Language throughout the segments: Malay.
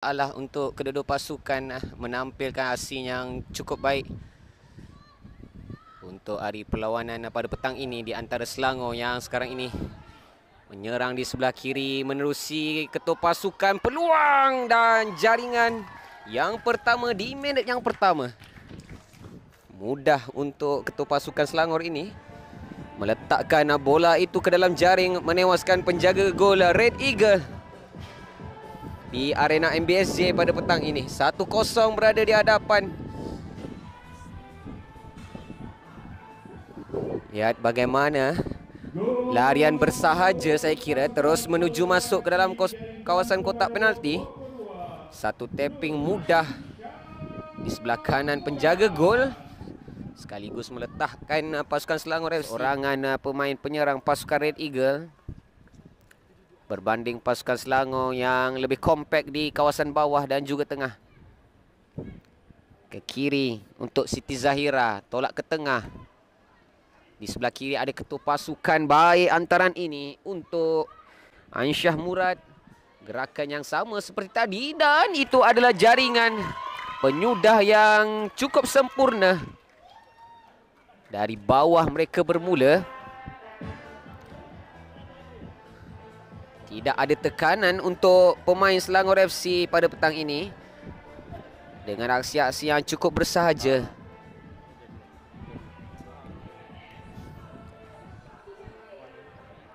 Allah untuk kedua-dua pasukan menampilkan hasil yang cukup baik untuk hari perlawanan pada petang ini di antara Selangor yang sekarang ini menyerang di sebelah kiri menerusi ketua pasukan, peluang dan jaringan yang pertama di minit yang pertama. Mudah untuk ketua pasukan Selangor ini meletakkan bola itu ke dalam jaring, menewaskan penjaga gol Red Eagle di arena MBSJ pada petang ini. 1-0 berada di hadapan. Lihat bagaimana larian bersahaja, saya kira terus menuju masuk ke dalam kawasan kotak penalti. Satu tapping mudah di sebelah kanan penjaga gol, sekaligus meletakkan pasukan Selangor FC. Orangan pemain penyerang pasukan Red Eagle berbanding pasukan Selangor yang lebih kompak di kawasan bawah dan juga tengah. Ke kiri untuk Siti Zahira, tolak ke tengah. Di sebelah kiri ada ketua pasukan, baik antaran ini untuk Ansyah Murad. Gerakan yang sama seperti tadi dan itu adalah jaringan penyudah yang cukup sempurna. Dari bawah mereka bermula. Tidak ada tekanan untuk pemain Selangor FC pada petang ini. Dengan aksi-aksi yang cukup bersahaja.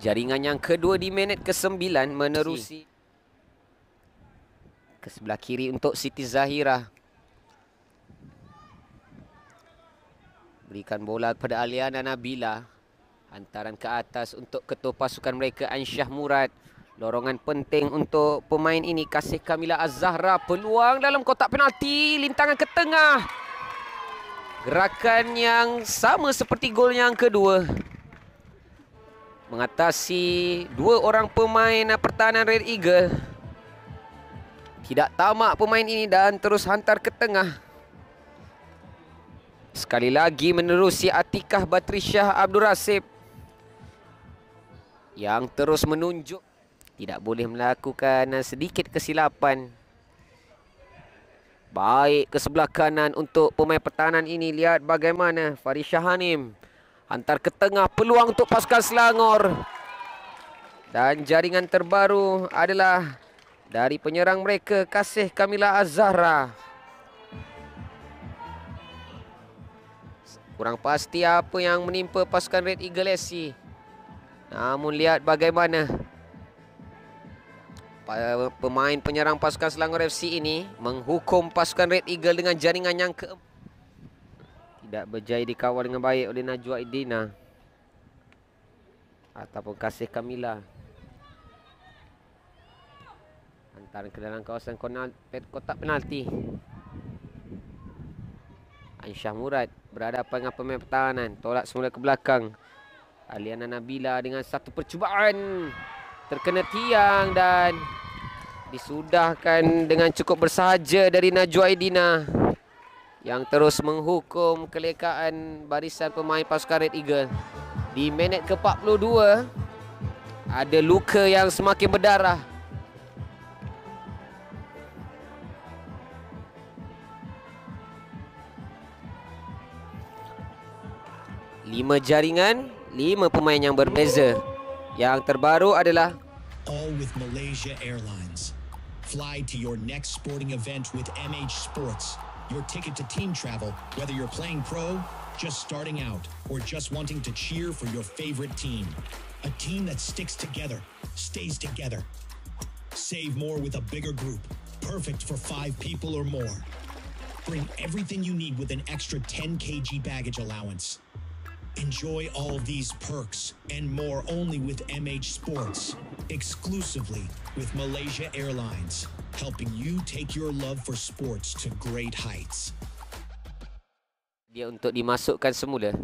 Jaringan yang kedua di minit ke-9 menerusi. Ke sebelah kiri untuk Siti Zahira. Berikan bola kepada Aliana Nabila. Hantaran ke atas untuk ketua pasukan mereka Ansyah Murad. Dorongan penting untuk pemain ini, Kasih Kamila Az-Zahra. Peluang dalam kotak penalti, lintangan ke tengah. Gerakan yang sama seperti gol yang kedua. Mengatasi dua orang pemain pertahanan Red Eagle. Tidak tamak pemain ini dan terus hantar ke tengah. Sekali lagi menerusi Atikah Batrisya Abdul Rasib yang terus menunjuk tidak boleh melakukan sedikit kesilapan. Baik ke sebelah kanan untuk pemain pertahanan ini. Lihat bagaimana Farisha Hanim hantar ke tengah, peluang untuk pasukan Selangor. Dan jaringan terbaru adalah dari penyerang mereka, Kasih Kamila Az-Zahra. Kurang pasti apa yang menimpa pasukan Red Eagle FC. Namun lihat bagaimana pemain penyerang pasukan Selangor FC ini menghukum pasukan Red Eagle dengan jaringan yang keempat. Tidak berjaya dikawal dengan baik oleh Najwa Idina ataupun Kasih Kamila. Hantaran ke dalam kawasan kotak penalti. Ansyah Murad berhadapan dengan pemain pertahanan, tolak semula ke belakang. Aliana Nabila dengan satu percubaan terkena tiang dan disudahkan dengan cukup bersahaja dari Najwa Idina yang terus menghukum kelekaan barisan pemain pasukan Red Eagle. Di minit ke-42 ada luka yang semakin berdarah. Lima jaringan, 5 pemain yang berbeza. Yang terbaru adalah all with Malaysia Airlines. Fly to your next sporting event with MH Sports. Your ticket to team travel, whether you're playing pro, just starting out, or just wanting to cheer for your favorite team. A team that sticks together, stays together. Save more with a bigger group, perfect for 5 people or more. Bring everything you need with an extra 10 kg baggage allowance. Enjoy all these perks and more only with MH Sports, exclusively with Malaysia Airlines, helping you take your love for sports to great heights. Dia untuk dimasukkan semula.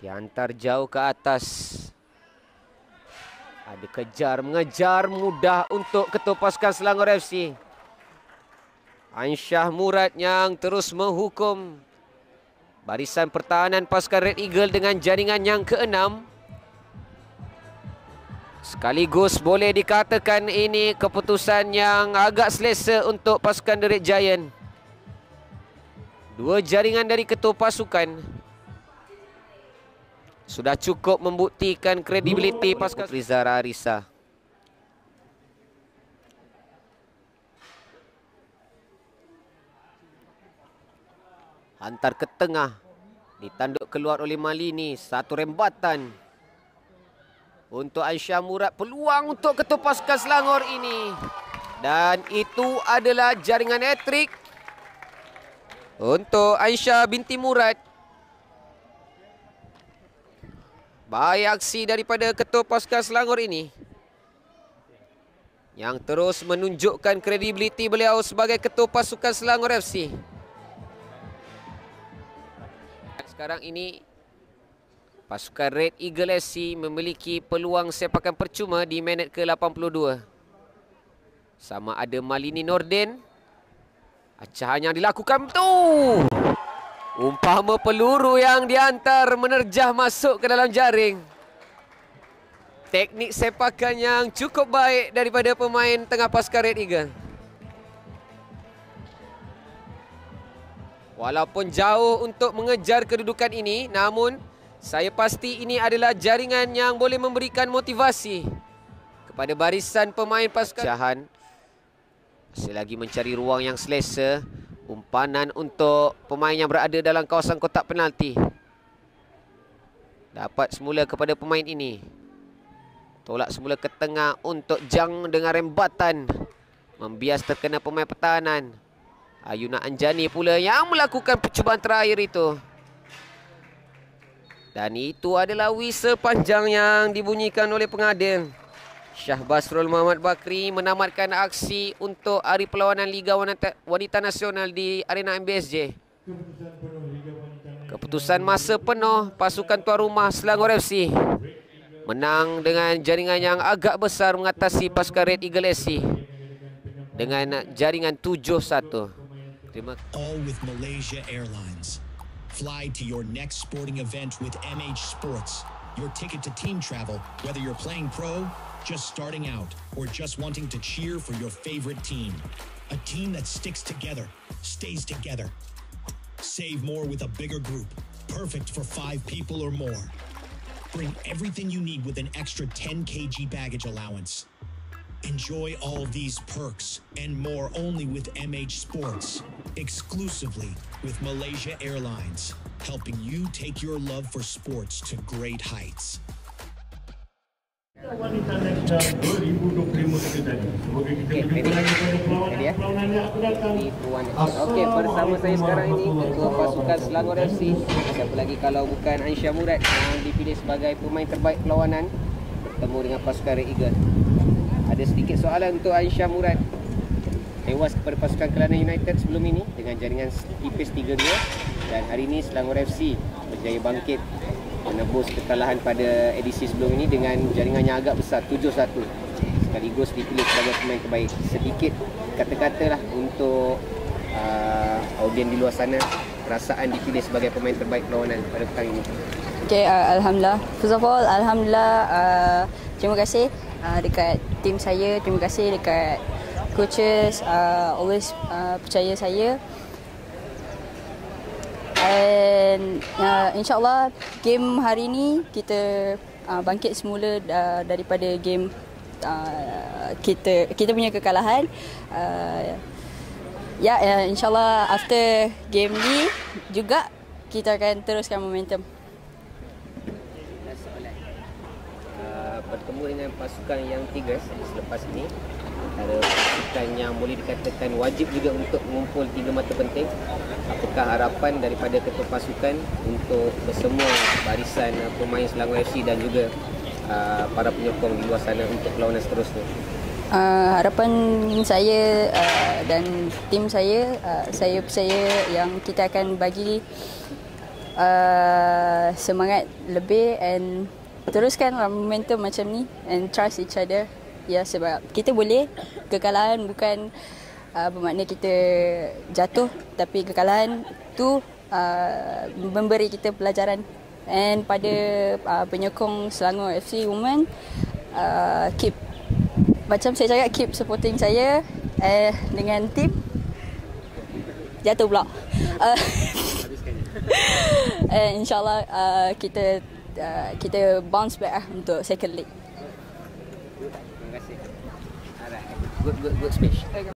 Dihantar jauh ke atas. Ada kejar mengejar mudah untuk ketua pasukan Selangor FC. Ansyah Murad yang terus menghukum barisan pertahanan pasukan Red Eagle dengan jaringan yang ke-6. Sekaligus boleh dikatakan ini keputusan yang agak selesa untuk pasukan The Red Giant. Dua jaringan dari ketua pasukan sudah cukup membuktikan kredibiliti pasukan Rizara Arisa. Hantar ke tengah, ditanduk keluar oleh Malini. Satu rembatan untuk Aisyah Murad. Peluang untuk ketua pasukan Selangor ini. Dan itu adalah jaringan hat-trick untuk Aisyah binti Murad. Baik aksi daripada ketua pasukan Selangor ini, yang terus menunjukkan kredibiliti beliau sebagai ketua pasukan Selangor FC. Sekarang ini pasukan Red Eagle FC memiliki peluang sepakan percuma di minit ke-82. Sama ada Malini Nordin. Acahan yang dilakukan tu, umpama peluru yang dihantar menerjah masuk ke dalam jaring. Teknik sepakan yang cukup baik daripada pemain tengah pasukan Red Eagle. Walaupun jauh untuk mengejar kedudukan ini, namun saya pasti ini adalah jaringan yang boleh memberikan motivasi kepada barisan pemain pasukan. Jahan masih lagi mencari ruang yang selesa. Umpanan untuk pemain yang berada dalam kawasan kotak penalti. Dapat semula kepada pemain ini. Tolak semula ke tengah untuk Jang dengan rembatan. Membias terkena pemain pertahanan. Ayuna Anjani pula yang melakukan percubaan terakhir itu. Dan itu adalah whistle panjang yang dibunyikan oleh pengadil. Syahbasrul Muhammad Bakri menamatkan aksi untuk hari perlawanan Liga Wanita Nasional di Arena MBSJ. Keputusan masa penuh, pasukan tuan rumah Selangor FC menang dengan jaringan yang agak besar mengatasi pasukan Red Eagle FC dengan jaringan 7-1. All with Malaysia Airlines. Fly to your next sporting event with MH Sports. Your ticket to team travel, whether you're playing pro, just starting out, or just wanting to cheer for your favorite team. A team that sticks together, stays together. Save more with a bigger group, perfect for 5 people or more. Bring everything you need with an extra 10 kg baggage allowance. Enjoy all these perks and more only with MH Sports, exclusively with Malaysia Airlines, helping you take your love for sports to great heights. Wanita Nasional 2025 kita tadi. Semoga kita berjumpa lagi pada perlawanan yang akan datang. Okey, bersama saya sekarang ini ketua pasukan Selangor FC. Siapa lagi kalau bukan Aisyah Murad yang dipilih sebagai pemain terbaik perlawanan bertemu dengan pasukan Red Eagle. Ada sedikit soalan untuk Aisyah Murad. Tewas kepada pasukan Kelana United sebelum ini dengan jaringan tipis 3-2, dan hari ini Selangor FC berjaya bangkit menebus kekalahan pada edisi sebelum ini dengan jaringan yang agak besar 7-1, sekaligus dipilih sebagai pemain terbaik. Sedikit kata-katalah untuk audien di luar sana, perasaan dipilih sebagai pemain terbaik perlawanan pada petang ini. Okay, Alhamdulillah. First of all, Alhamdulillah, terima kasih dekat tim saya, terima kasih dekat coaches, always percaya saya. And insyaAllah game hari ni kita bangkit semula daripada game kita punya kekalahan. InsyaAllah after game ni juga kita akan teruskan momentum. Bertemu dengan pasukan yang Tigers selepas ini, antara pasukan yang boleh dikatakan wajib juga untuk mengumpul 3 mata penting. Apakah harapan daripada ketua pasukan untuk bersemua barisan pemain Selangor FC dan juga para penyokong di luar sana untuk perlawanan seterusnya? Harapan saya dan tim saya, saya percaya yang kita akan bagi semangat lebih and teruskan momentum macam ni and trust each other. Ya, sebab kita boleh. Kekalahan bukan bermakna kita jatuh, tapi kekalahan tu memberi kita pelajaran. And pada penyokong Selangor FC Women, keep, macam saya cakap, keep supporting saya dengan team. Jatuh pula. InsyaAllah kita bounce back untuk second leg. Terima kasih. Alright. Good speech.